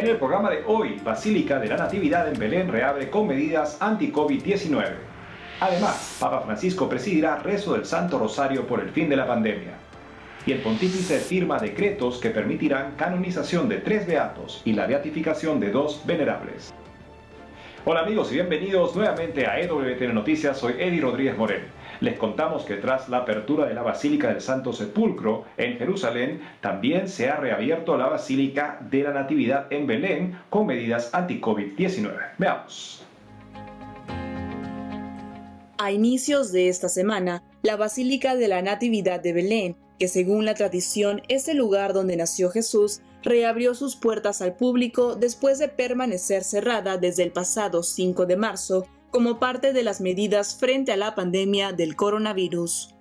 En el programa de hoy, Basílica de la Natividad en Belén reabre con medidas anti-COVID-19. Además, Papa Francisco presidirá rezo del Santo Rosario por el fin de la pandemia. Y el pontífice firma decretos que permitirán canonización de 3 beatos y la beatificación de 2 venerables. Hola amigos y bienvenidos nuevamente a EWTN Noticias, soy Eddie Rodríguez Morel. Les contamos que tras la apertura de la Basílica del Santo Sepulcro en Jerusalén, también se ha reabierto la Basílica de la Natividad en Belén con medidas anti-COVID-19. Veamos. A inicios de esta semana, la Basílica de la Natividad de Belén, que según la tradición es el lugar donde nació Jesús, reabrió sus puertas al público después de permanecer cerrada desde el pasado 5 de marzo como parte de las medidas frente a la pandemia del coronavirus.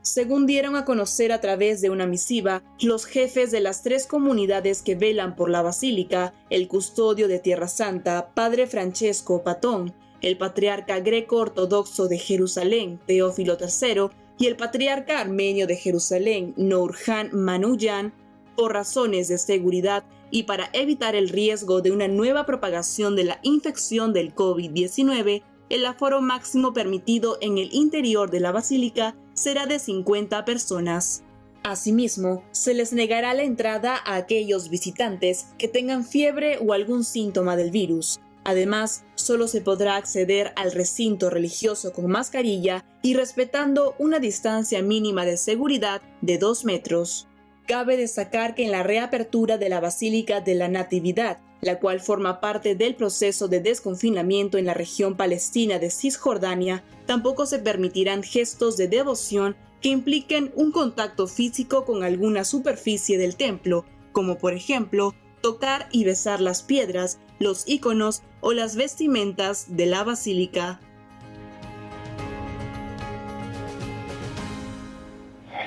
Según dieron a conocer a través de una misiva, los jefes de las 3 comunidades que velan por la Basílica, el custodio de Tierra Santa, Padre Francesco Patón, el patriarca greco-ortodoxo de Jerusalén, Teófilo III, y el patriarca armenio de Jerusalén, Nourjan Manouyan, por razones de seguridad y para evitar el riesgo de una nueva propagación de la infección del COVID-19, el aforo máximo permitido en el interior de la basílica será de 50 personas. Asimismo, se les negará la entrada a aquellos visitantes que tengan fiebre o algún síntoma del virus. Además, solo se podrá acceder al recinto religioso con mascarilla y respetando una distancia mínima de seguridad de 2 metros. Cabe destacar que en la reapertura de la Basílica de la Natividad, la cual forma parte del proceso de desconfinamiento en la región palestina de Cisjordania, tampoco se permitirán gestos de devoción que impliquen un contacto físico con alguna superficie del templo, como por ejemplo, tocar y besar las piedras, los íconos o las vestimentas de la basílica.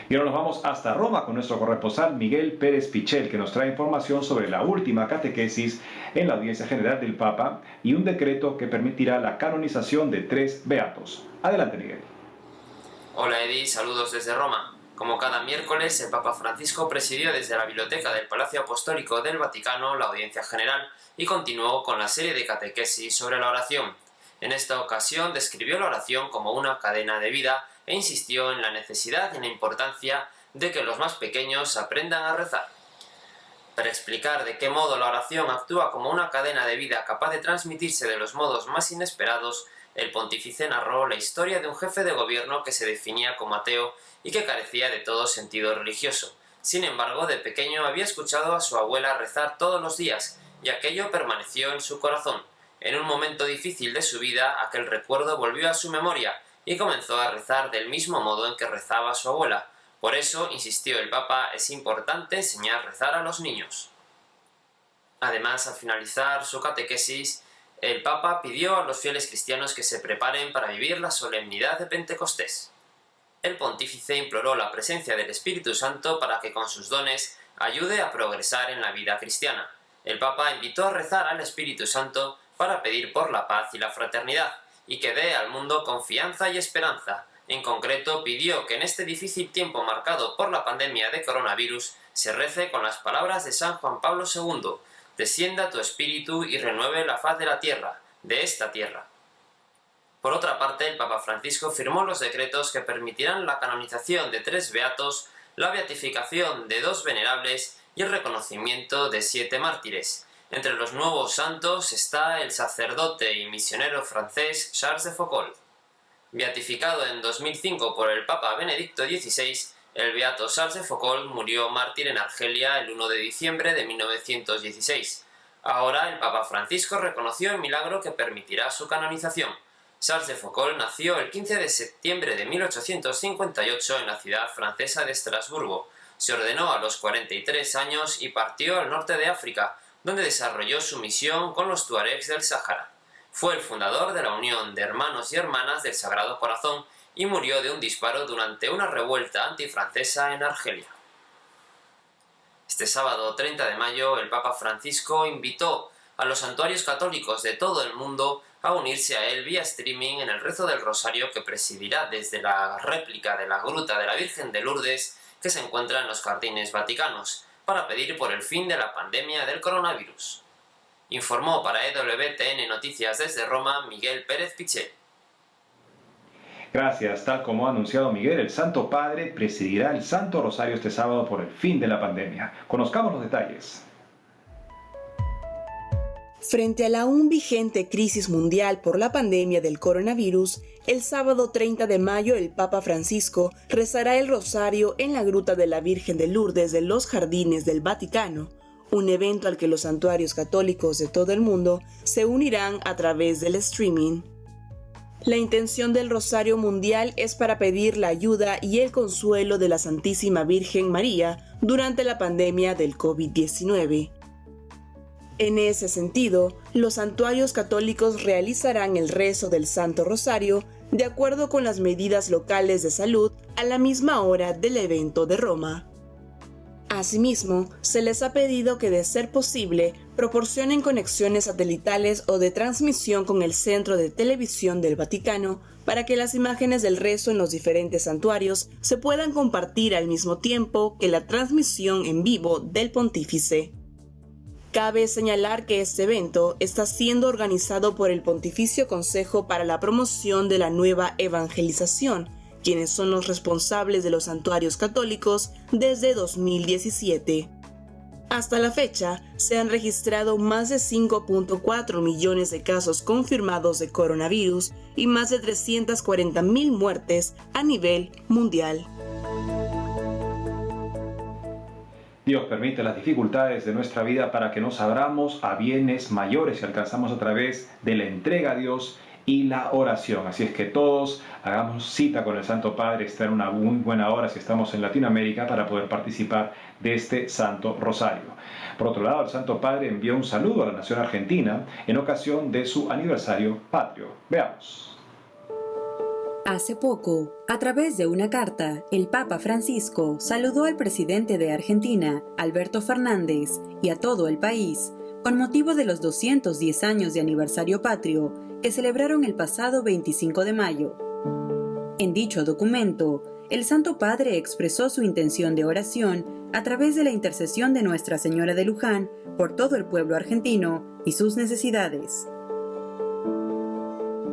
Y ahora nos vamos hasta Roma con nuestro corresponsal Miguel Pérez Pichel, que nos trae información sobre la última catequesis en la audiencia general del Papa y un decreto que permitirá la canonización de 3 beatos. Adelante, Miguel. Hola Eddie, saludos desde Roma. Como cada miércoles, el Papa Francisco presidió desde la biblioteca del Palacio Apostólico del Vaticano la audiencia general y continuó con la serie de catequesis sobre la oración. En esta ocasión describió la oración como una cadena de vida e insistió en la necesidad y en la importancia de que los más pequeños aprendan a rezar. Para explicar de qué modo la oración actúa como una cadena de vida capaz de transmitirse de los modos más inesperados, el pontífice narró la historia de un jefe de gobierno que se definía como ateo y que carecía de todo sentido religioso. Sin embargo, de pequeño había escuchado a su abuela rezar todos los días y aquello permaneció en su corazón. En un momento difícil de su vida, aquel recuerdo volvió a su memoria y comenzó a rezar del mismo modo en que rezaba su abuela. Por eso, insistió el Papa, es importante enseñar a rezar a los niños. Además, al finalizar su catequesis, el Papa pidió a los fieles cristianos que se preparen para vivir la solemnidad de Pentecostés. El pontífice imploró la presencia del Espíritu Santo para que con sus dones ayude a progresar en la vida cristiana. El Papa invitó a rezar al Espíritu Santo para pedir por la paz y la fraternidad, y que dé al mundo confianza y esperanza. En concreto, pidió que en este difícil tiempo marcado por la pandemia de coronavirus se rece con las palabras de San Juan Pablo II: «Descienda tu espíritu y renueve la faz de la tierra, de esta tierra». Por otra parte, el Papa Francisco firmó los decretos que permitirán la canonización de 3 beatos, la beatificación de 2 venerables y el reconocimiento de 7 mártires. Entre los nuevos santos está el sacerdote y misionero francés Charles de Foucauld. Beatificado en 2005 por el Papa Benedicto XVI, el beato Charles de Foucauld murió mártir en Argelia el 1 de diciembre de 1916. Ahora el Papa Francisco reconoció el milagro que permitirá su canonización. Charles de Foucauld nació el 15 de septiembre de 1858 en la ciudad francesa de Estrasburgo. Se ordenó a los 43 años y partió al norte de África, donde desarrolló su misión con los tuaregs del Sáhara. Fue el fundador de la Unión de Hermanos y Hermanas del Sagrado Corazón y murió de un disparo durante una revuelta antifrancesa en Argelia. Este sábado 30 de mayo, el Papa Francisco invitó a los santuarios católicos de todo el mundo a unirse a él vía streaming en el rezo del Rosario que presidirá desde la réplica de la Gruta de la Virgen de Lourdes que se encuentra en los Jardines Vaticanos, para pedir por el fin de la pandemia del coronavirus. Informó para EWTN Noticias desde Roma Miguel Pérez Piché. Gracias. Tal como ha anunciado Miguel, el Santo Padre presidirá el Santo Rosario este sábado por el fin de la pandemia. Conozcamos los detalles. Frente a la aún vigente crisis mundial por la pandemia del coronavirus, el sábado 30 de mayo el Papa Francisco rezará el rosario en la Gruta de la Virgen de Lourdes de los Jardines del Vaticano, un evento al que los santuarios católicos de todo el mundo se unirán a través del streaming. La intención del Rosario Mundial es para pedir la ayuda y el consuelo de la Santísima Virgen María durante la pandemia del COVID-19. En ese sentido, los santuarios católicos realizarán el rezo del Santo Rosario de acuerdo con las medidas locales de salud a la misma hora del evento de Roma. Asimismo, se les ha pedido que, de ser posible, proporcionen conexiones satelitales o de transmisión con el Centro de Televisión del Vaticano para que las imágenes del rezo en los diferentes santuarios se puedan compartir al mismo tiempo que la transmisión en vivo del pontífice. Cabe señalar que este evento está siendo organizado por el Pontificio Consejo para la Promoción de la Nueva Evangelización, quienes son los responsables de los santuarios católicos desde 2017. Hasta la fecha, se han registrado más de 5.4 millones de casos confirmados de coronavirus y más de 340.000 muertes a nivel mundial. Dios permite las dificultades de nuestra vida para que nos abramos a bienes mayores y alcanzamos a través de la entrega a Dios y la oración. Así es que todos hagamos cita con el Santo Padre, está en una muy buena hora si estamos en Latinoamérica para poder participar de este Santo Rosario. Por otro lado, el Santo Padre envió un saludo a la nación argentina en ocasión de su aniversario patrio. Veamos. Hace poco, a través de una carta, el Papa Francisco saludó al presidente de Argentina, Alberto Fernández, y a todo el país, con motivo de los 210 años de aniversario patrio que celebraron el pasado 25 de mayo. En dicho documento, el Santo Padre expresó su intención de oración a través de la intercesión de Nuestra Señora de Luján por todo el pueblo argentino y sus necesidades.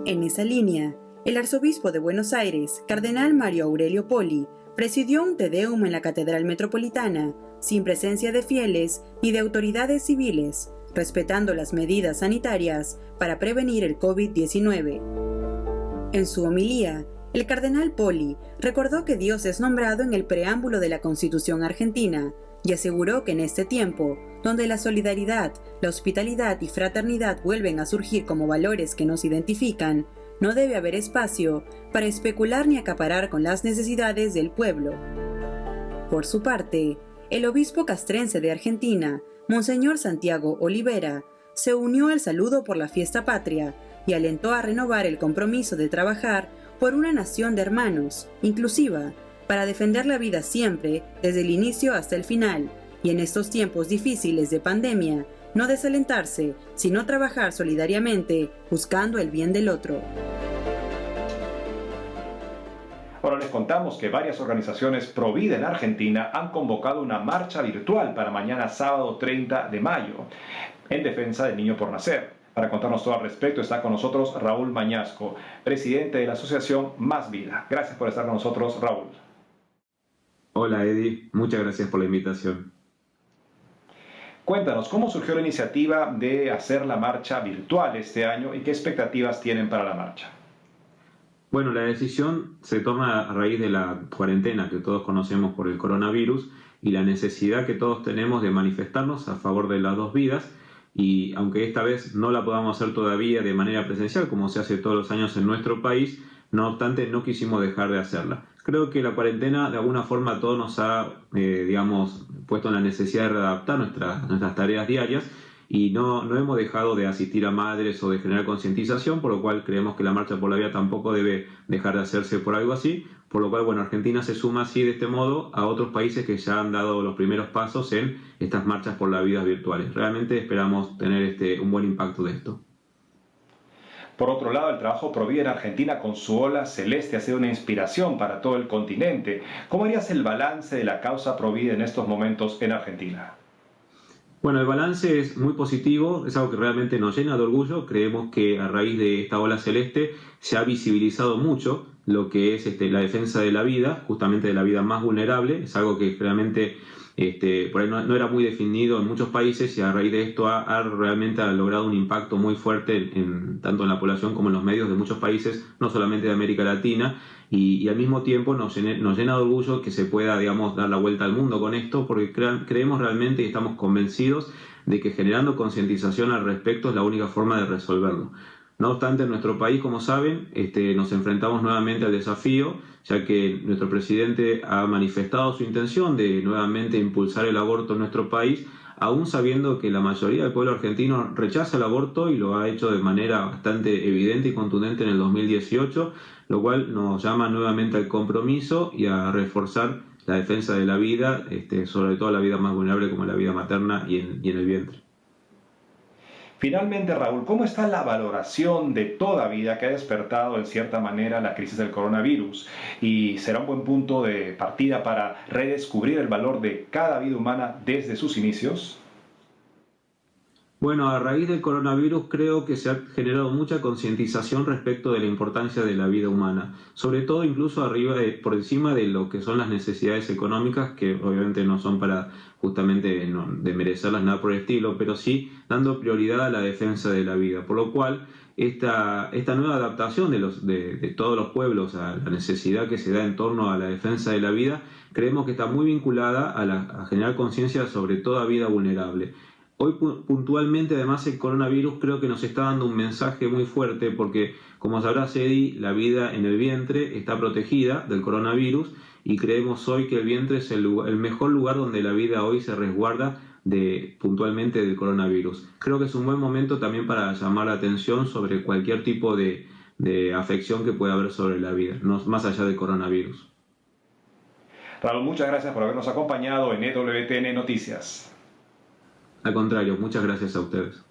En esa línea, el arzobispo de Buenos Aires, cardenal Mario Aurelio Poli, presidió un Te Deum en la Catedral Metropolitana, sin presencia de fieles ni de autoridades civiles, respetando las medidas sanitarias para prevenir el COVID-19. En su homilía, el cardenal Poli recordó que Dios es nombrado en el preámbulo de la Constitución argentina y aseguró que en este tiempo, donde la solidaridad, la hospitalidad y fraternidad vuelven a surgir como valores que nos identifican, no debe haber espacio para especular ni acaparar con las necesidades del pueblo. Por su parte, el obispo castrense de Argentina, Monseñor Santiago Olivera, se unió al saludo por la fiesta patria y alentó a renovar el compromiso de trabajar por una nación de hermanos, inclusiva, para defender la vida siempre, desde el inicio hasta el final, y en estos tiempos difíciles de pandemia, no desalentarse, sino trabajar solidariamente, buscando el bien del otro. Ahora les contamos que varias organizaciones pro vida en Argentina han convocado una marcha virtual para mañana sábado 30 de mayo en defensa del niño por nacer. Para contarnos todo al respecto está con nosotros Raúl Mañasco, presidente de la asociación Más Vida. Gracias por estar con nosotros, Raúl. Hola Eddie, muchas gracias por la invitación. Cuéntanos, ¿cómo surgió la iniciativa de hacer la marcha virtual este año y qué expectativas tienen para la marcha? Bueno, la decisión se toma a raíz de la cuarentena que todos conocemos por el coronavirus y la necesidad que todos tenemos de manifestarnos a favor de las dos vidas, y aunque esta vez no la podamos hacer todavía de manera presencial como se hace todos los años en nuestro país, no obstante no quisimos dejar de hacerla. Creo que la cuarentena de alguna forma a todos nos ha puesto en la necesidad de readaptar nuestras tareas diarias, y no hemos dejado de asistir a madres o de generar concientización, por lo cual creemos que la Marcha por la Vida tampoco debe dejar de hacerse por algo así, por lo cual bueno, Argentina se suma así de este modo a otros países que ya han dado los primeros pasos en estas marchas por la vida virtuales. Realmente esperamos tener un buen impacto de esto. Por otro lado, el trabajo pro vida en Argentina con su ola celeste ha sido una inspiración para todo el continente. ¿Cómo harías el balance de la causa pro vida en estos momentos en Argentina? Bueno, el balance es muy positivo, es algo que realmente nos llena de orgullo. Creemos que a raíz de esta ola celeste se ha visibilizado mucho lo que es la defensa de la vida, justamente de la vida más vulnerable. Es algo que realmente por ahí no era muy definido en muchos países, y a raíz de esto realmente ha logrado un impacto muy fuerte tanto en la población como en los medios de muchos países, no solamente de América Latina. Y al mismo tiempo nos llena de orgullo que se pueda, digamos, dar la vuelta al mundo con esto, porque creemos realmente y estamos convencidos de que generando concientización al respecto es la única forma de resolverlo. No obstante, en nuestro país, como saben, nos enfrentamos nuevamente al desafío, ya que nuestro presidente ha manifestado su intención de nuevamente impulsar el aborto en nuestro país, aún sabiendo que la mayoría del pueblo argentino rechaza el aborto, y lo ha hecho de manera bastante evidente y contundente en el 2018, lo cual nos llama nuevamente al compromiso y a reforzar la defensa de la vida, sobre todo la vida más vulnerable como la vida materna y en el vientre. Finalmente, Raúl, ¿cómo está la valoración de toda vida que ha despertado en cierta manera la crisis del coronavirus? ¿Y será un buen punto de partida para redescubrir el valor de cada vida humana desde sus inicios? Bueno, a raíz del coronavirus creo que se ha generado mucha concientización respecto de la importancia de la vida humana, sobre todo incluso por encima de lo que son las necesidades económicas, que obviamente no son para justamente desmerecerlas nada por el estilo, pero sí dando prioridad a la defensa de la vida, por lo cual esta nueva adaptación de todos los pueblos a la necesidad que se da en torno a la defensa de la vida, creemos que está muy vinculada a generar conciencia sobre toda vida vulnerable. Hoy puntualmente, además, el coronavirus creo que nos está dando un mensaje muy fuerte, porque, como sabrás, Eddie, la vida en el vientre está protegida del coronavirus, y creemos hoy que el vientre es el mejor lugar donde la vida hoy se resguarda puntualmente del coronavirus. Creo que es un buen momento también para llamar la atención sobre cualquier tipo de afección que pueda haber sobre la vida, más allá del coronavirus. Raúl, muchas gracias por habernos acompañado en EWTN Noticias. Al contrario, muchas gracias a ustedes.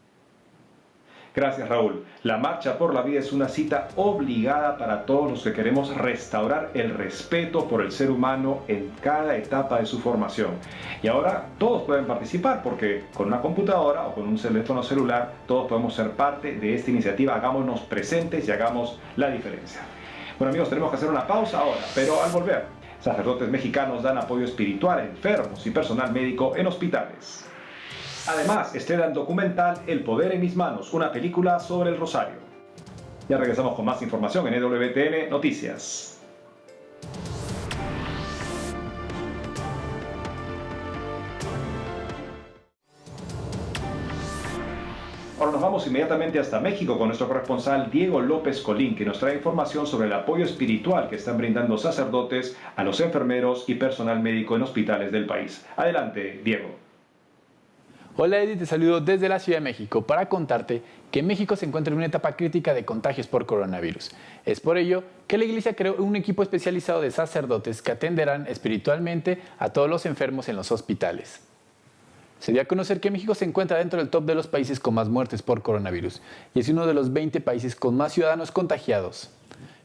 Gracias, Raúl. La Marcha por la Vida es una cita obligada para todos los que queremos restaurar el respeto por el ser humano en cada etapa de su formación. Y ahora todos pueden participar, porque con una computadora o con un teléfono celular todos podemos ser parte de esta iniciativa. Hagámonos presentes y hagamos la diferencia. Bueno, amigos, tenemos que hacer una pausa ahora, pero al volver, sacerdotes mexicanos dan apoyo espiritual a enfermos y personal médico en hospitales. Además, estrenan documental El Poder en Mis Manos, una película sobre el Rosario. Ya regresamos con más información en EWTN Noticias. Ahora nos vamos inmediatamente hasta México con nuestro corresponsal Diego López Colín, que nos trae información sobre el apoyo espiritual que están brindando sacerdotes a los enfermeros y personal médico en hospitales del país. Adelante, Diego. Hola Eddie, te saludo desde la Ciudad de México para contarte que México se encuentra en una etapa crítica de contagios por coronavirus. Es por ello que la Iglesia creó un equipo especializado de sacerdotes que atenderán espiritualmente a todos los enfermos en los hospitales. Se dio a conocer que México se encuentra dentro del top de los países con más muertes por coronavirus y es uno de los 20 países con más ciudadanos contagiados.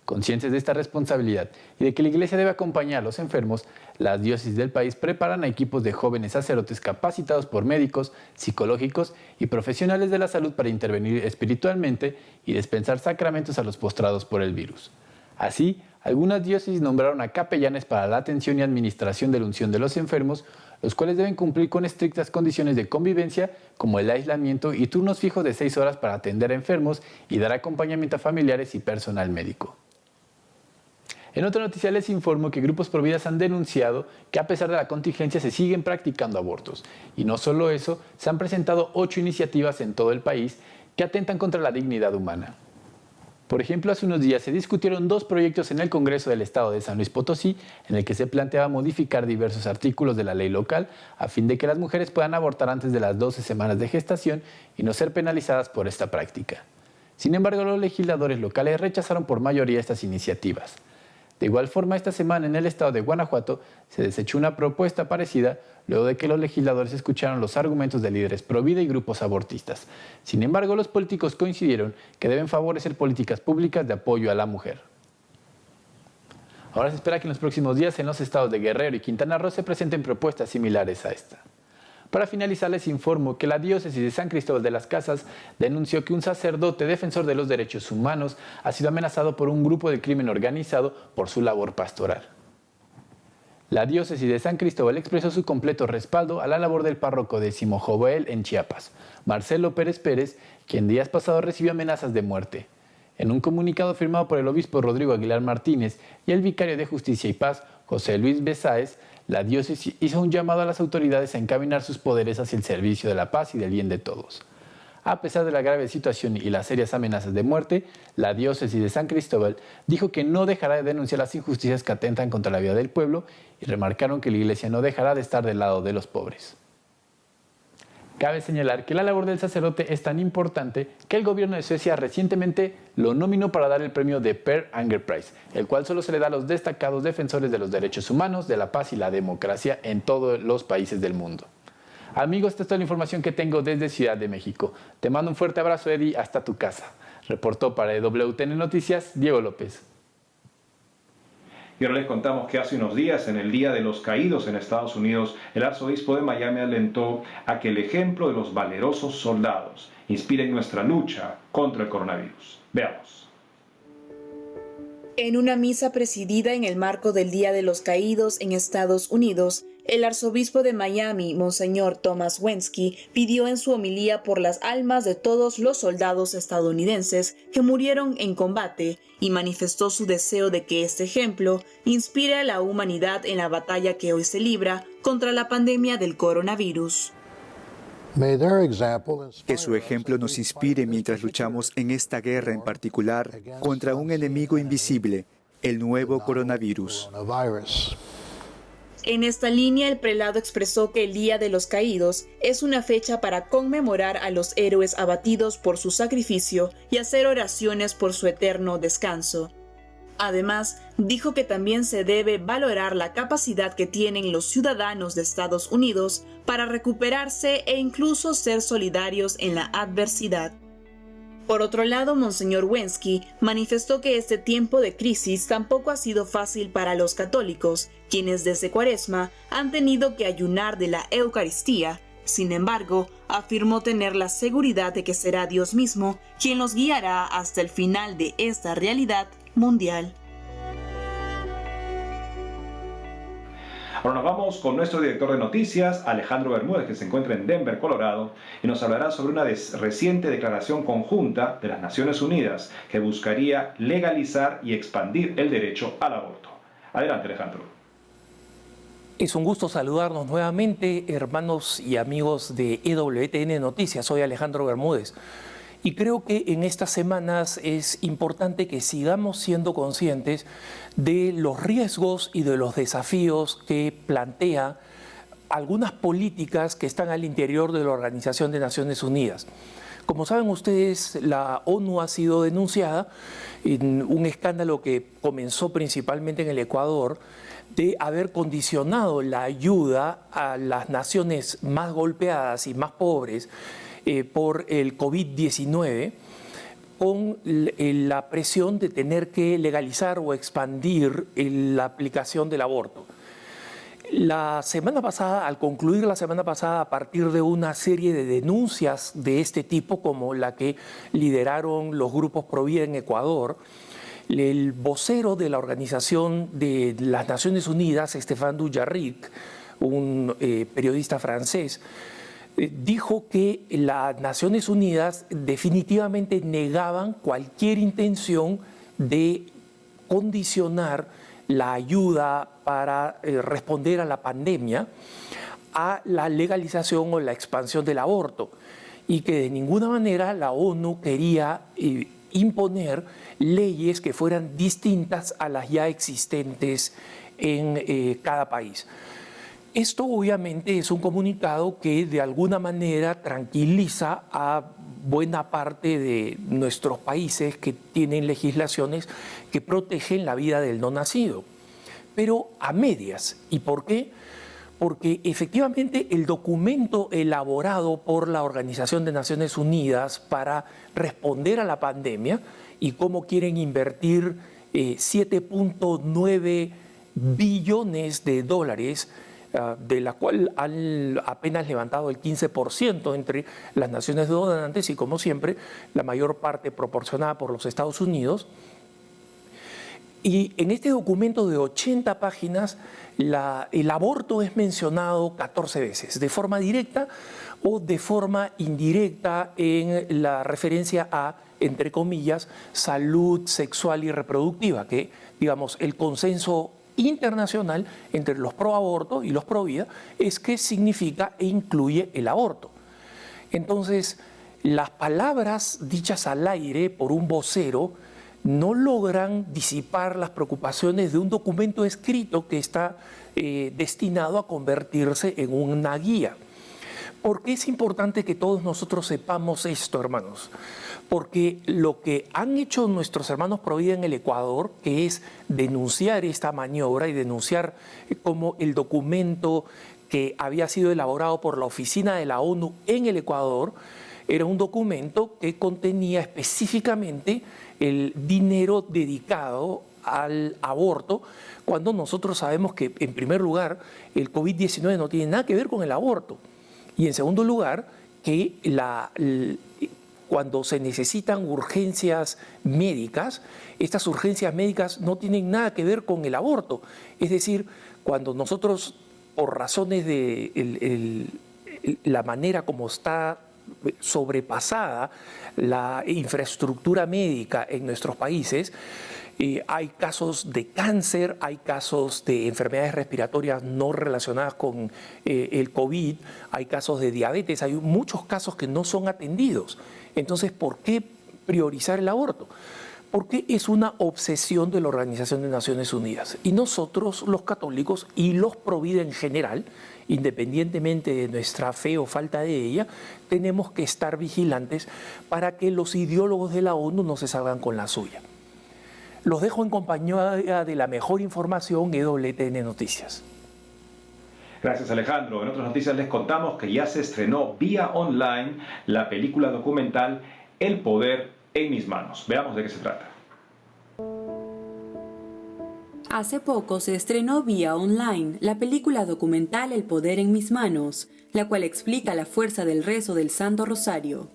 Conscientes de esta responsabilidad y de que la Iglesia debe acompañar a los enfermos, las diócesis del país preparan a equipos de jóvenes sacerdotes capacitados por médicos, psicológicos y profesionales de la salud para intervenir espiritualmente y dispensar sacramentos a los postrados por el virus. Así, algunas diócesis nombraron a capellanes para la atención y administración de la unción de los enfermos, los cuales deben cumplir con estrictas condiciones de convivencia, como el aislamiento y turnos fijos de 6 horas para atender a enfermos y dar acompañamiento a familiares y personal médico. En otra noticia les informo que grupos providas han denunciado que a pesar de la contingencia se siguen practicando abortos. Y no solo eso, se han presentado 8 iniciativas en todo el país que atentan contra la dignidad humana. Por ejemplo, hace unos días se discutieron 2 proyectos en el Congreso del Estado de San Luis Potosí, en el que se planteaba modificar diversos artículos de la ley local a fin de que las mujeres puedan abortar antes de las 12 semanas de gestación y no ser penalizadas por esta práctica. Sin embargo, los legisladores locales rechazaron por mayoría estas iniciativas. De igual forma, esta semana en el estado de Guanajuato se desechó una propuesta parecida luego de que los legisladores escucharon los argumentos de líderes pro vida y grupos abortistas. Sin embargo, los políticos coincidieron que deben favorecer políticas públicas de apoyo a la mujer. Ahora se espera que en los próximos días en los estados de Guerrero y Quintana Roo se presenten propuestas similares a esta. Para finalizar, les informo que la diócesis de San Cristóbal de las Casas denunció que un sacerdote defensor de los derechos humanos ha sido amenazado por un grupo de crimen organizado por su labor pastoral. La diócesis de San Cristóbal expresó su completo respaldo a la labor del párroco de Simojovel en Chiapas, Marcelo Pérez Pérez, quien días pasados recibió amenazas de muerte. En un comunicado firmado por el obispo Rodrigo Aguilar Martínez y el vicario de Justicia y Paz, José Luis Besáez, la diócesis hizo un llamado a las autoridades a encaminar sus poderes hacia el servicio de la paz y del bien de todos. A pesar de la grave situación y las serias amenazas de muerte, la diócesis de San Cristóbal dijo que no dejará de denunciar las injusticias que atentan contra la vida del pueblo y remarcaron que la Iglesia no dejará de estar del lado de los pobres. Cabe señalar que la labor del sacerdote es tan importante que el gobierno de Suecia recientemente lo nominó para dar el premio de Per Anger Prize, el cual solo se le da a los destacados defensores de los derechos humanos, de la paz y la democracia en todos los países del mundo. Amigos, esta es toda la información que tengo desde Ciudad de México. Te mando un fuerte abrazo, Eddie, hasta tu casa. Reportó para WTN Noticias, Diego López. Y ahora les contamos que hace unos días, en el Día de los Caídos en Estados Unidos, el arzobispo de Miami alentó a que el ejemplo de los valerosos soldados inspire nuestra lucha contra el coronavirus. Veamos. En una misa presidida en el marco del Día de los Caídos en Estados Unidos, el arzobispo de Miami, Monseñor Thomas Wensky, pidió en su homilía por las almas de todos los soldados estadounidenses que murieron en combate y manifestó su deseo de que este ejemplo inspire a la humanidad en la batalla que hoy se libra contra la pandemia del coronavirus. Que su ejemplo nos inspire mientras luchamos en esta guerra en particular contra un enemigo invisible, el nuevo coronavirus. En esta línea, el prelado expresó que el Día de los Caídos es una fecha para conmemorar a los héroes abatidos por su sacrificio y hacer oraciones por su eterno descanso. Además, dijo que también se debe valorar la capacidad que tienen los ciudadanos de Estados Unidos para recuperarse e incluso ser solidarios en la adversidad. Por otro lado, Monseñor Wensky manifestó que este tiempo de crisis tampoco ha sido fácil para los católicos, quienes desde Cuaresma han tenido que ayunar de la Eucaristía. Sin embargo, afirmó tener la seguridad de que será Dios mismo quien los guiará hasta el final de esta realidad mundial. Ahora nos vamos con nuestro director de noticias, Alejandro Bermúdez, que se encuentra en Denver, Colorado, y nos hablará sobre una reciente declaración conjunta de las Naciones Unidas que buscaría legalizar y expandir el derecho al aborto. Adelante, Alejandro. Es un gusto saludarnos nuevamente, hermanos y amigos de EWTN Noticias. Soy Alejandro Bermúdez. Y creo que en estas semanas es importante que sigamos siendo conscientes de los riesgos y de los desafíos que plantea algunas políticas que están al interior de la Organización de Naciones Unidas. Como saben ustedes, la ONU ha sido denunciada en un escándalo que comenzó principalmente en el Ecuador, de haber condicionado la ayuda a las naciones más golpeadas y más pobres por el COVID-19 con la presión de tener que legalizar o expandir la aplicación del aborto. La semana pasada, al concluir la semana pasada, a partir de una serie de denuncias de este tipo, como la que lideraron los grupos Pro Vida en Ecuador, el vocero de la Organización de las Naciones Unidas, Stéphane Dujarric, un periodista francés, dijo que las Naciones Unidas definitivamente negaban cualquier intención de condicionar la ayuda para responder a la pandemia a la legalización o la expansión del aborto, y que de ninguna manera la ONU quería imponer leyes que fueran distintas a las ya existentes en cada país. Esto obviamente es un comunicado que de alguna manera tranquiliza a buena parte de nuestros países que tienen legislaciones que protegen la vida del no nacido, pero a medias. ¿Y por qué? Porque efectivamente el documento elaborado por la Organización de Naciones Unidas para responder a la pandemia y cómo quieren invertir 7.9 billones de dólares de la cual han apenas levantado el 15% entre las naciones donantes y, como siempre, la mayor parte proporcionada por los Estados Unidos. Y en este documento de 80 páginas, el aborto es mencionado 14 veces, de forma directa o de forma indirecta en la referencia a, entre comillas, salud sexual y reproductiva, que, digamos, el consenso internacional entre los pro aborto y los pro vida es que significa e incluye el aborto. Entonces, las palabras dichas al aire por un vocero no logran disipar las preocupaciones de un documento escrito que está destinado a convertirse en una guía. ¿Por qué es importante que todos nosotros sepamos esto, hermanos? Porque lo que han hecho nuestros hermanos pro vida en el Ecuador, que es denunciar esta maniobra y denunciar cómo el documento que había sido elaborado por la Oficina de la ONU en el Ecuador era un documento que contenía específicamente el dinero dedicado al aborto, cuando nosotros sabemos que, en primer lugar, el COVID-19 no tiene nada que ver con el aborto. Y en segundo lugar, que cuando se necesitan urgencias médicas, estas urgencias médicas no tienen nada que ver con el aborto. Es decir, cuando nosotros, por razones de la manera como está sobrepasada la infraestructura médica en nuestros países, hay casos de cáncer, hay casos de enfermedades respiratorias no relacionadas con el COVID, hay casos de diabetes, hay muchos casos que no son atendidos. Entonces, ¿por qué priorizar el aborto? Porque es una obsesión de la Organización de Naciones Unidas. Y nosotros, los católicos y los pro vida en general, independientemente de nuestra fe o falta de ella, tenemos que estar vigilantes para que los ideólogos de la ONU no se salgan con la suya. Los dejo en compañía de la mejor información, EWTN Noticias. Gracias, Alejandro. En otras noticias les contamos que ya se estrenó vía online la película documental El Poder en Mis Manos. Veamos de qué se trata. Hace poco se estrenó vía online la película documental El Poder en Mis Manos, la cual explica la fuerza del rezo del Santo Rosario.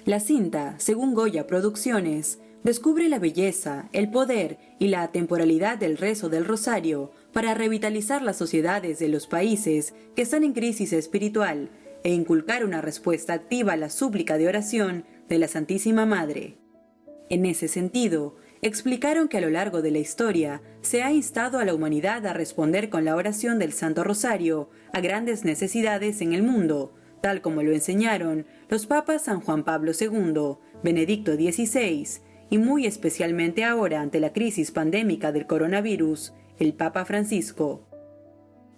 La cinta, según Goya Producciones, descubre la belleza, el poder y la atemporalidad del rezo del Rosario para revitalizar las sociedades de los países que están en crisis espiritual e inculcar una respuesta activa a la súplica de oración de la Santísima Madre. En ese sentido, explicaron que a lo largo de la historia se ha instado a la humanidad a responder con la oración del Santo Rosario a grandes necesidades en el mundo, tal como lo enseñaron los papas San Juan Pablo II, Benedicto XVI y muy especialmente ahora ante la crisis pandémica del coronavirus, el Papa Francisco.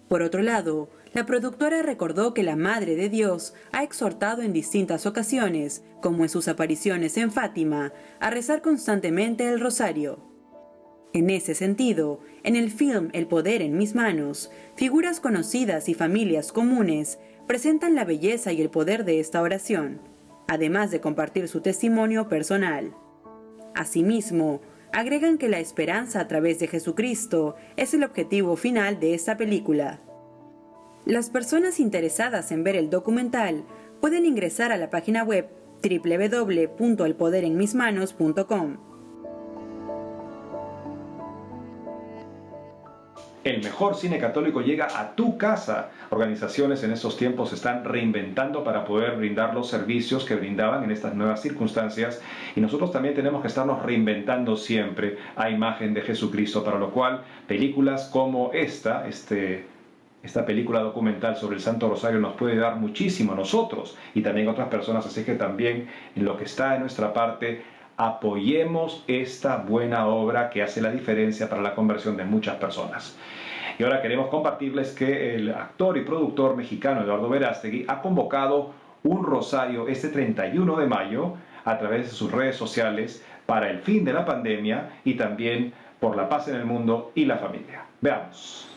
Por otro lado, la productora recordó que la Madre de Dios ha exhortado en distintas ocasiones, como en sus apariciones en Fátima, a rezar constantemente el rosario. En ese sentido, en el film El Poder en Mis Manos, figuras conocidas y familias comunes presentan la belleza y el poder de esta oración, además de compartir su testimonio personal. Asimismo, agregan que la esperanza a través de Jesucristo es el objetivo final de esta película. Las personas interesadas en ver el documental pueden ingresar a la página web www.elpoderenmismanos.com. El mejor cine católico llega a tu casa. Organizaciones en estos tiempos se están reinventando para poder brindar los servicios que brindaban en estas nuevas circunstancias, y nosotros también tenemos que estarnos reinventando siempre a imagen de Jesucristo, para lo cual películas como esta película documental sobre el Santo Rosario nos puede dar muchísimo a nosotros y también a otras personas, así que también en lo que está de nuestra parte, apoyemos esta buena obra que hace la diferencia para la conversión de muchas personas. Y ahora queremos compartirles que el actor y productor mexicano Eduardo Verástegui ha convocado un rosario este 31 de mayo a través de sus redes sociales para el fin de la pandemia y también por la paz en el mundo y la familia. Veamos.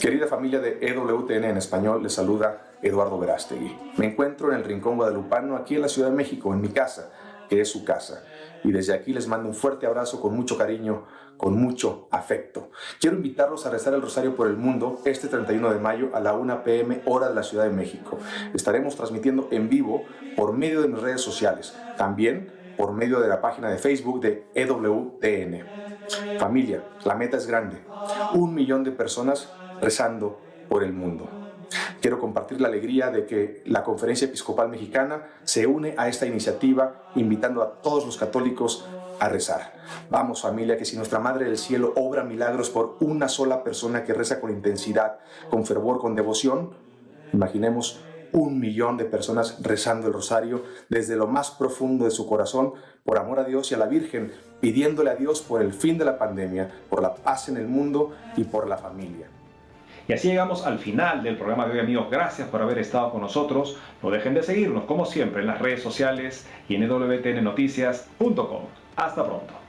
Querida familia de EWTN en español, les saluda Eduardo Verástegui. Me encuentro en el Rincón Guadalupano, aquí en la Ciudad de México, en mi casa, que es su casa. Y desde aquí les mando un fuerte abrazo con mucho cariño, con mucho afecto. Quiero invitarlos a rezar el rosario por el mundo este 31 de mayo a la 1 p.m. hora de la Ciudad de México. Estaremos transmitiendo en vivo por medio de mis redes sociales, también por medio de la página de Facebook de EWTN. Familia, la meta es grande. 1 millón de personas rezando por el mundo. Quiero compartir la alegría de que la Conferencia Episcopal Mexicana se une a esta iniciativa, invitando a todos los católicos a rezar. Vamos, familia, que si nuestra Madre del Cielo obra milagros por una sola persona que reza con intensidad, con fervor, con devoción, imaginemos 1 millón de personas rezando el rosario desde lo más profundo de su corazón, por amor a Dios y a la Virgen, pidiéndole a Dios por el fin de la pandemia, por la paz en el mundo y por la familia. Y así llegamos al final del programa de hoy, amigos. Gracias por haber estado con nosotros. No dejen de seguirnos, como siempre, en las redes sociales y en wtnnoticias.com. Hasta pronto.